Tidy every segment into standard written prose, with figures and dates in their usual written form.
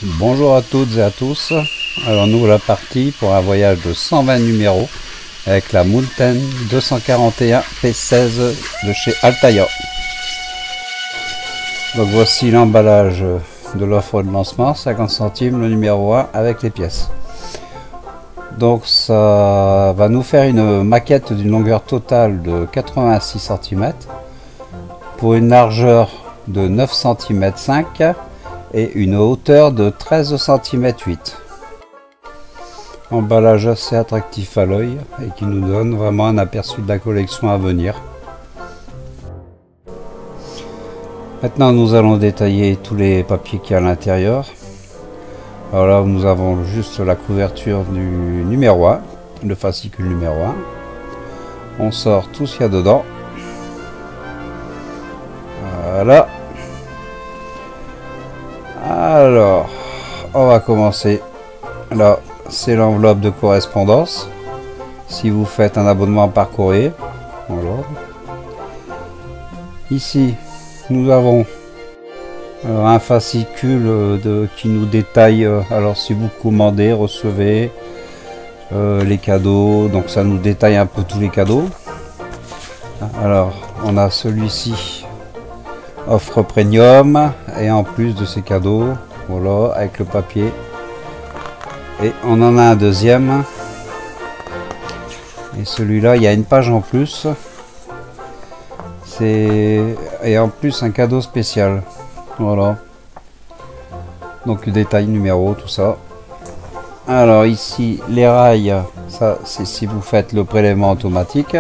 Bonjour à toutes et à tous. Alors nous voilà partis pour un voyage de 120 numéros avec la Mountain 241 P16 de chez Altaïa. Donc voici l'emballage de l'offre de lancement, 50 centimes le numéro 1 avec les pièces. Donc ça va nous faire une maquette d'une longueur totale de 86 cm pour une largeur de 9 cm 5 et une hauteur de 13 cm 8. Emballage assez attractif à l'œil et qui nous donne vraiment un aperçu de la collection à venir. Maintenant nous allons détailler tous les papiers qu'il y a à l'intérieur. Alors là nous avons juste la couverture du numéro 1, le fascicule numéro 1. On sort tout ce qu'il y a dedans. Voilà. Alors, on va commencer. Là, c'est l'enveloppe de correspondance. Si vous faites un abonnement par courrier. Voilà. Ici, nous avons un fascicule qui nous détaille. Alors, si vous commandez, recevez les cadeaux. Donc, ça nous détaille un peu tous les cadeaux. Alors, on a celui-ci. Offre premium et en plus de ces cadeaux, voilà, avec le papier. Et on en a un deuxième. Et celui-là, il y a une page en plus. Et en plus un cadeau spécial. Voilà. Donc détail, numéro, tout ça. Alors ici, les rails, ça c'est si vous faites le prélèvement automatique.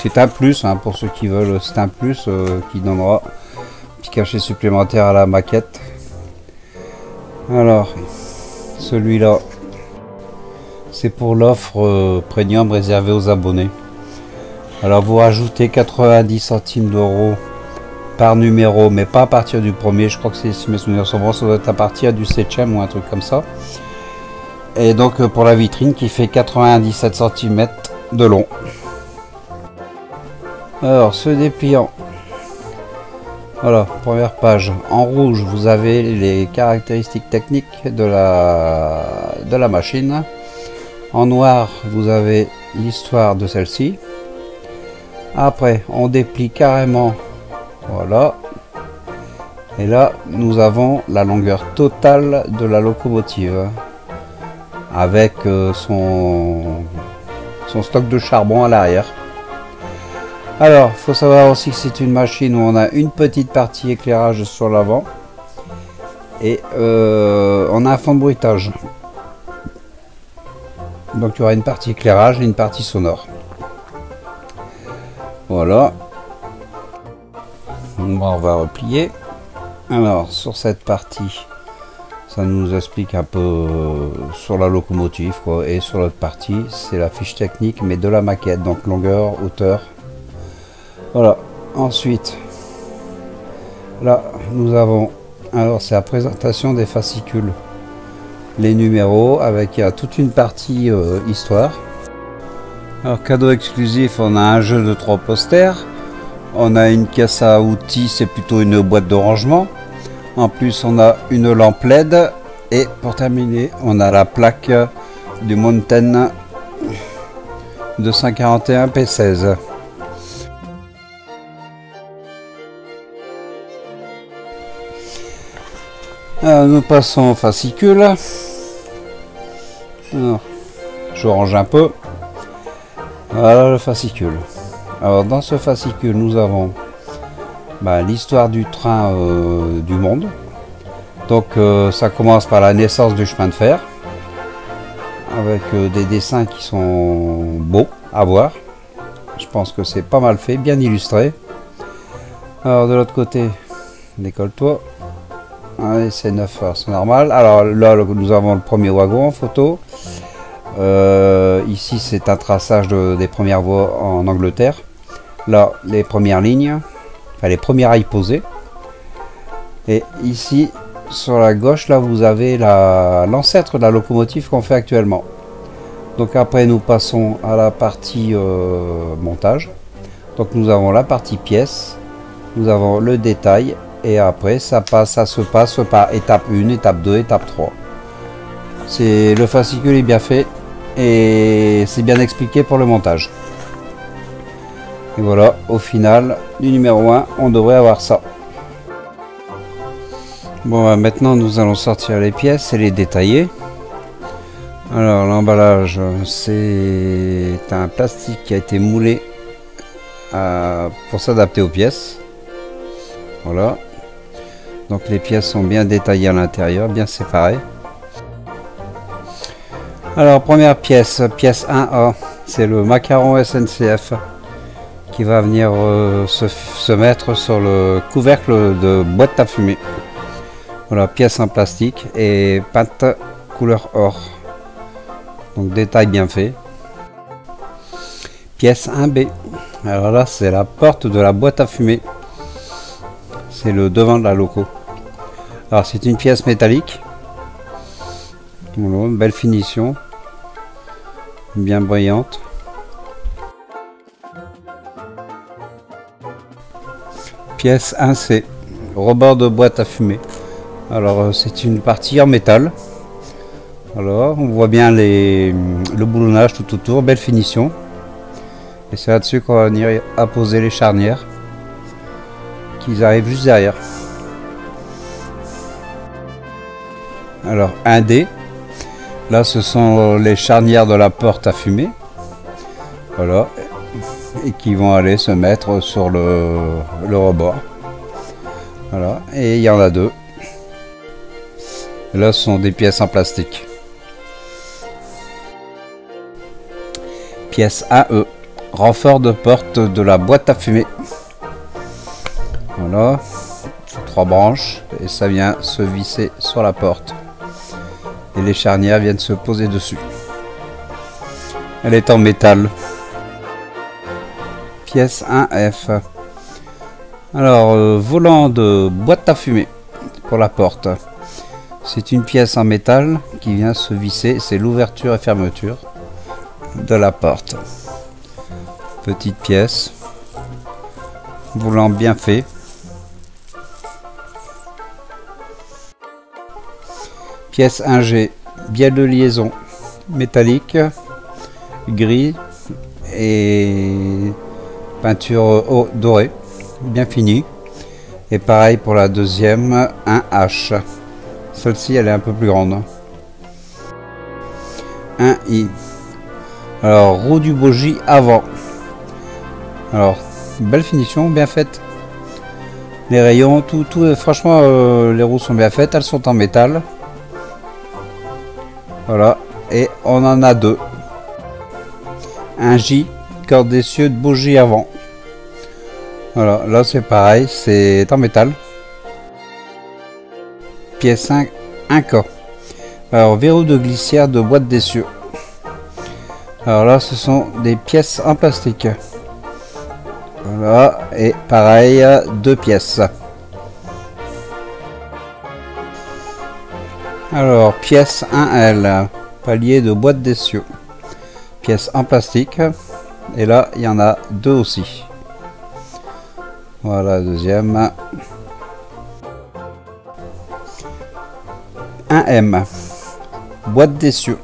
C'est un plus hein, pour ceux qui veulent, c'est un plus qui donnera un petit cachet supplémentaire à la maquette. Alors, celui-là, c'est pour l'offre premium réservée aux abonnés. Alors, vous rajoutez 90 centimes d'euros par numéro, mais pas à partir du premier. Je crois que c'est, si mes souvenirs sont bons, ça doit être à partir du 7e ou un truc comme ça. Et donc, pour la vitrine qui fait 97 cm de long. Alors, ce dépliant, voilà, première page. En rouge, vous avez les caractéristiques techniques de la machine. En noir, vous avez l'histoire de celle-ci. Après, on déplie carrément, voilà. Et là, nous avons la longueur totale de la locomotive. Avec son stock de charbon à l'arrière. Alors, il faut savoir aussi que c'est une machine où on a une petite partie éclairage sur l'avant et on a un fond de bruitage. Donc il y aura une partie éclairage et une partie sonore. Voilà. On va replier. Alors, sur cette partie, ça nous explique un peu sur la locomotive, quoi. Et sur l'autre partie, c'est la fiche technique, mais de la maquette, donc longueur, hauteur. Voilà, ensuite, là, nous avons, alors c'est la présentation des fascicules, les numéros, avec toute une partie histoire. Alors, cadeau exclusif, on a un jeu de 3 posters, on a une caisse à outils, c'est plutôt une boîte de rangement. En plus, on a une lampe LED, et pour terminer, on a la plaque du Mountain 241 P16. Alors, nous passons au fascicule. Alors, je range un peu. Voilà le fascicule. Alors dans ce fascicule nous avons l'histoire du train du monde. Donc ça commence par la naissance du chemin de fer. Avec des dessins qui sont beaux à voir. Je pense que c'est pas mal fait, bien illustré. Alors de l'autre côté, décolle-toi. Allez, c'est 9 heures, c'est normal. Alors là, nous avons le premier wagon en photo. Ici, c'est un traçage des premières voies en Angleterre. Là, les premières lignes, enfin les premiers rails posés. Et ici, sur la gauche, là, vous avez l'ancêtre de la locomotive qu'on fait actuellement. Donc après, nous passons à la partie montage. Donc nous avons la partie pièces. nous avons le détail et après ça se passe par étape 1, étape 2, étape 3. Le fascicule est bien fait et c'est bien expliqué pour le montage. Et voilà, au final du numéro 1, on devrait avoir ça. Bon, maintenant nous allons sortir les pièces et les détailler. Alors l'emballage, c'est un plastique qui a été moulé pour s'adapter aux pièces. Voilà. Donc les pièces sont bien détaillées à l'intérieur, bien séparées. Alors première pièce, pièce 1A, c'est le macaron SNCF qui va venir se mettre sur le couvercle de boîte à fumer. Voilà, pièce en plastique et peinte couleur or. Donc détail bien fait. Pièce 1B. Alors là, c'est la porte de la boîte à fumer. C'est le devant de la loco. Alors c'est une pièce métallique. Voilà, belle finition. Bien brillante. Pièce 1C. Rebord de boîte à fumer. Alors c'est une partie en métal. Alors on voit bien le boulonnage tout autour, belle finition. Et c'est là-dessus qu'on va venir apposer les charnières qui arrivent juste derrière. Alors 1D, là ce sont les charnières de la porte à fumer. Voilà, et qui vont aller se mettre sur le rebord. Voilà, et il y en a deux. Et là ce sont des pièces en plastique. Pièce 1E, renfort de porte de la boîte à fumer. Voilà, 3 branches et ça vient se visser sur la porte. Et les charnières viennent se poser dessus. Elle est en métal. Pièce 1F. Alors, volant de boîte à fumer pour la porte. C'est une pièce en métal qui vient se visser. C'est l'ouverture et fermeture de la porte. Petite pièce. Volant bien fait. Pièce 1G. Bielle de liaison métallique, gris et peinture dorée, bien finie. Et pareil pour la deuxième, 1H. Celle-ci, elle est un peu plus grande. 1I. Alors, roue du bogie avant. Alors, belle finition, bien faite. Les rayons, tout franchement, les roues sont bien faites. Elles sont en métal. Voilà, et on en a deux. Un J, corde d'essieu de bougie avant. Voilà, là c'est pareil, c'est en métal. Pièce 5, 1K. Alors, verrou de glissière de boîte d'essieu. Alors là, ce sont des pièces en plastique. Voilà, et pareil, 2 pièces. Alors, pièce 1L, palier de boîte d'essieu. Pièce en plastique. Et là, il y en a 2 aussi. Voilà, deuxième. 1M, boîte d'essieu.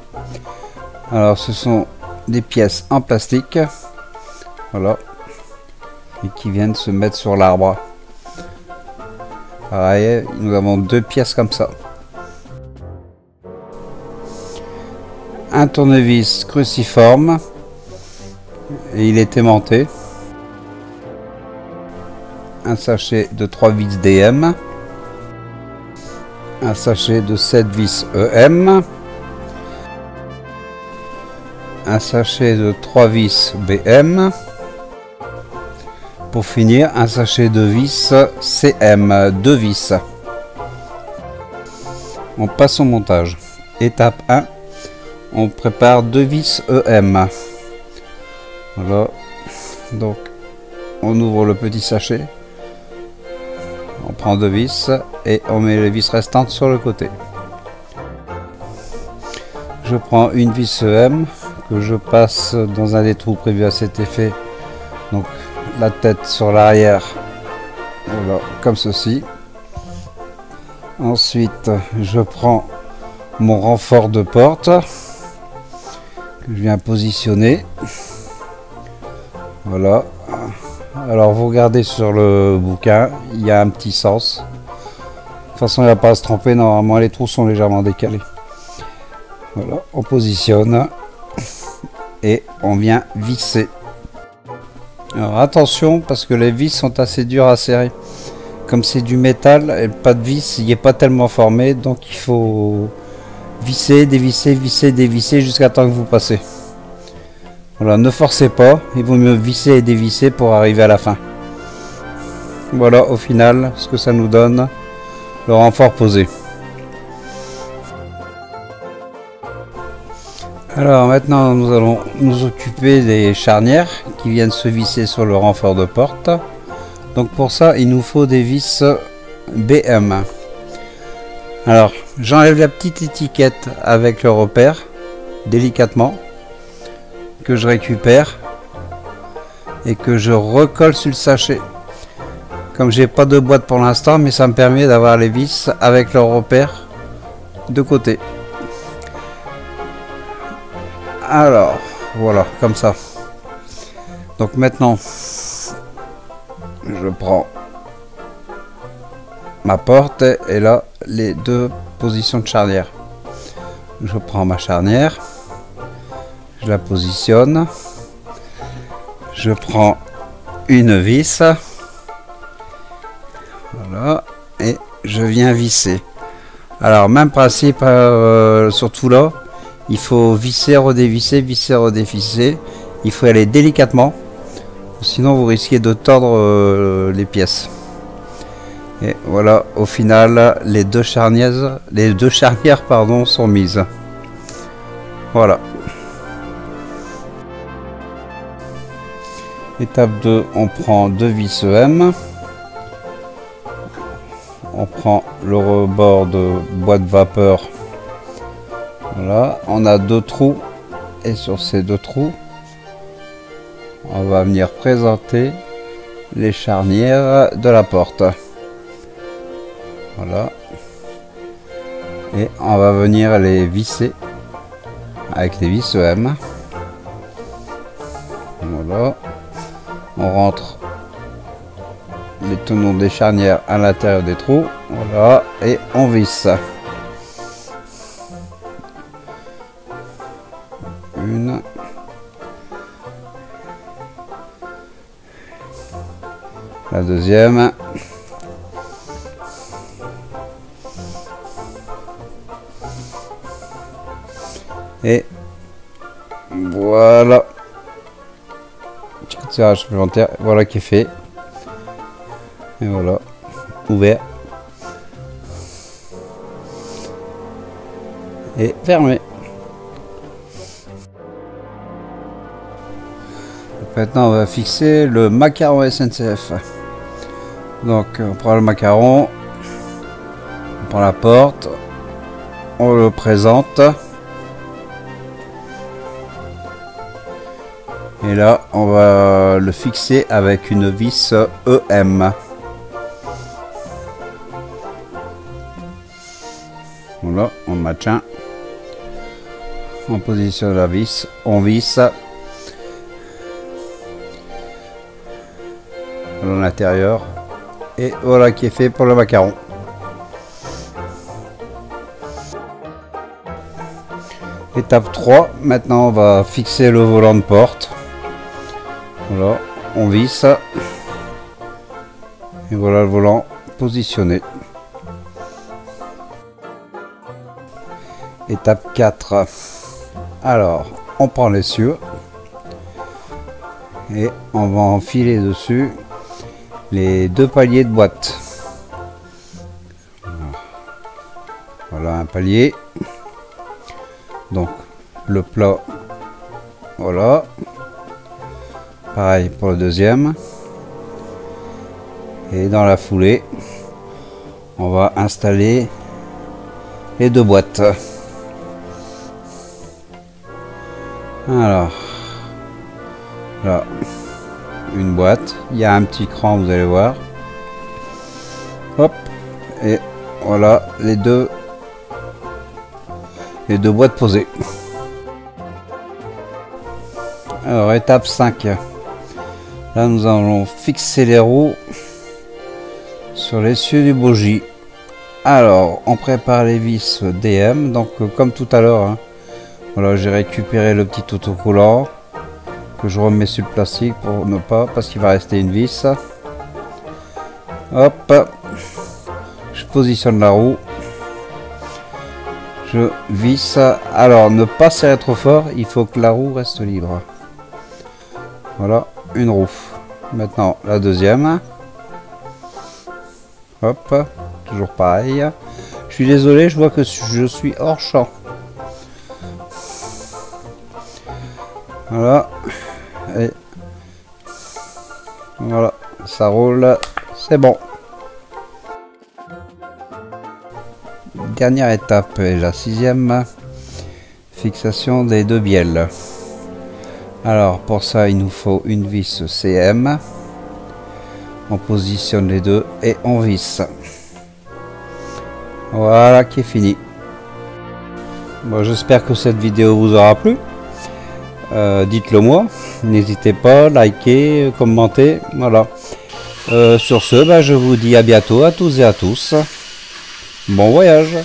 Alors, ce sont des pièces en plastique. Voilà. Et qui viennent se mettre sur l'arbre. Pareil, nous avons 2 pièces comme ça. Un tournevis cruciforme et il est aimanté. Un sachet de 3 vis DM. Un sachet de 7 vis EM. Un sachet de 3 vis BM. Pour finir, un sachet de vis CM, 2 vis. On passe au montage. Étape 1. On prépare 2 vis EM. Voilà. Donc, on ouvre le petit sachet. On prend 2 vis et on met les vis restantes sur le côté. Je prends une vis EM que je passe dans un des trous prévus à cet effet. Donc, la tête sur l'arrière Voilà, comme ceci. Ensuite, je prends mon renfort de porte que je viens positionner. Voilà. Alors vous regardez sur le bouquin, il y a un petit sens. De toute façon, il n'y a pas à se tromper, normalement les trous sont légèrement décalés. Voilà, on positionne et on vient visser. Alors attention, parce que les vis sont assez dures à serrer. Comme c'est du métal, et pas de vis, il n'est pas tellement formé, donc il faut visser, dévisser, visser, dévisser jusqu'à temps que vous passez. Voilà, ne forcez pas, il vaut mieux visser et dévisser pour arriver à la fin. Voilà au final ce que ça nous donne, le renfort posé. Alors maintenant nous allons nous occuper des charnières qui viennent se visser sur le renfort de porte. Donc pour ça il nous faut des vis BM. Alors j'enlève la petite étiquette avec le repère délicatement, que je récupère et que je recolle sur le sachet. Comme j'ai pas de boîte pour l'instant, mais ça me permet d'avoir les vis avec leur repère de côté. Alors voilà, comme ça. Donc maintenant je prends ma porte et là les deux positions de charnière. Je prends ma charnière, je la positionne, je prends une vis, voilà, et je viens visser. Alors même principe surtout là, il faut visser, redévisser, visser, redévisser. Il faut aller délicatement, sinon vous risquez de tordre les pièces. Et voilà, au final, les deux charnières pardon, sont mises. Voilà. Étape 2, on prend deux vis EM. On prend le rebord de boîte vapeur. Voilà, on a deux trous. Et sur ces deux trous, on va venir présenter les charnières de la porte. Voilà. Et on va venir les visser avec les vis EM. Voilà. On rentre les tenons des charnières à l'intérieur des trous. Voilà. Et on visse. Une. La deuxième. Et voilà. Petit tirage supplémentaire. Voilà qui est fait. Et voilà. Ouvert. Et fermé. Maintenant on va fixer le macaron SNCF. Donc on prend le macaron, on prend la porte, on le présente et là on va le fixer avec une vis EM. Voilà, on maintient, on positionne la vis, on visse à l'intérieur. Et voilà qui est fait pour le macaron. Étape 3, maintenant on va fixer le volant de porte. Voilà, on visse. Et voilà le volant positionné. Étape 4. Alors, on prend l'essieu. Et on va enfiler dessus les deux paliers de boîte. Voilà un palier. Donc le plat, voilà. Pareil pour le deuxième. Et dans la foulée, on va installer les deux boîtes. Alors, là, une boîte. Il y a un petit cran, vous allez voir. Hop, et voilà les deux boîtes posées. Alors étape 5. Là nous allons fixer les roues sur l'essieu du bogie. Alors on prépare les vis DM, donc comme tout à l'heure, hein. Voilà, j'ai récupéré le petit autocollant que je remets sur le plastique pour ne pas, parce qu'il va rester une vis. Hop, je positionne la roue, je visse. Alors ne pas serrer trop fort, il faut que la roue reste libre. Voilà, une roue. Maintenant la deuxième. Hop, toujours pareil. Je suis désolé, je vois que je suis hors champ. Voilà. Et voilà, ça roule, c'est bon. Dernière étape et la 6e, fixation des deux bielles. Alors pour ça il nous faut une vis CM. On positionne les deux et on visse. Voilà qui est fini. Bon, j'espère que cette vidéo vous aura plu. Dites-le moi, n'hésitez pas, likez, commentez, voilà. Sur ce, je vous dis à bientôt à tous et à tous. Bon voyage.